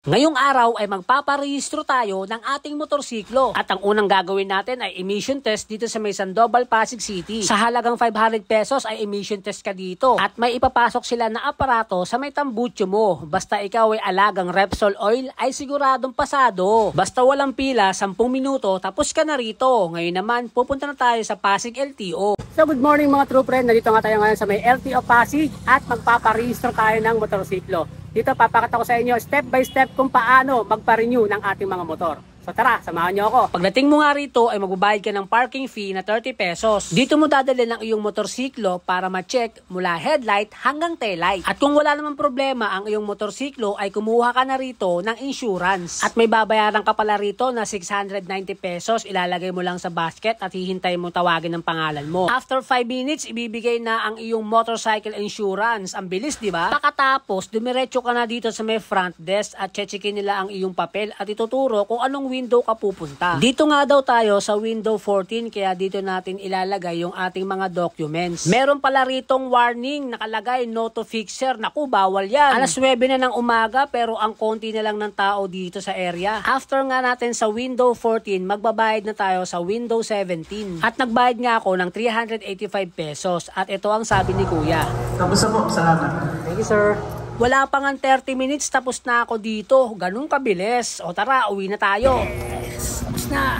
Ngayong araw ay magpaparehistro tayo ng ating motorsiklo at ang unang gagawin natin ay emission test dito sa may Sandoval, Pasig City. Sa halagang 500 pesos ay emission test ka dito at may ipapasok sila na aparato sa may tambutso mo. Basta ikaw ay alagang Repsol oil ay siguradong pasado. Basta walang pila, 10 minuto tapos ka na rito. Ngayon naman pupunta na tayo sa Pasig LTO. So good morning mga true friend, nandito nga tayo ngayon sa may LTO Pasig at magpaparehistro tayo ng motorsiklo. Dito papakita ko sa inyo step by step kung paano magpa-renew ng ating mga motor. So tara, samahan niyo ako. Pagdating mo nga rito ay magbabayad ka ng parking fee na 30 pesos. Dito mo dadalhin ang iyong motorsiklo para ma-check mula headlight hanggang taillight. At kung wala namang problema ang iyong motorsiklo ay kumuha ka na rito ng insurance. At may babayaran ka pala rito na 690 pesos. Ilalagay mo lang sa basket at hihintay mo tawagin ng pangalan mo. After 5 minutes, ibibigay na ang iyong motorcycle insurance. Ang bilis, di ba? Pagkatapos, dumiretso ka na dito sa may front desk at checkin nila ang iyong papel at ituturo kung anong window ka pupunta. Dito nga daw tayo sa window 14 kaya dito natin ilalagay yung ating mga documents. Meron pala ritong warning nakalagay no to fixer. Naku, bawal yan. Alas 9 na ng umaga pero ang konti na lang ng tao dito sa area. After nga natin sa window 14, magbabayad na tayo sa window 17. At nagbayad nga ako ng 385 pesos at ito ang sabi ni Kuya. Tapos na po, salamat. Thank you, sir. Wala pa nga 30 minutes, tapos na ako dito. Ganun kabilis. O tara, uwi na tayo. Yes, tapos na.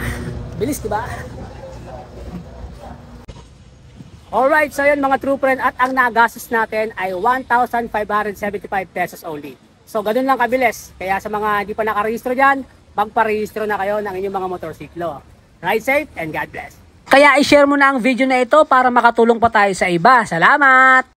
Bilis, diba? Alright, so yun mga true friend. At ang nagastos natin ay 1,575 pesos only. So ganun lang kabilis. Kaya sa mga hindi pa nakarehistro dyan, magparehistro na kayo ng inyong mga motorsiklo. Ride safe and God bless. Kaya i-share mo na ang video na ito para makatulong pa tayo sa iba. Salamat!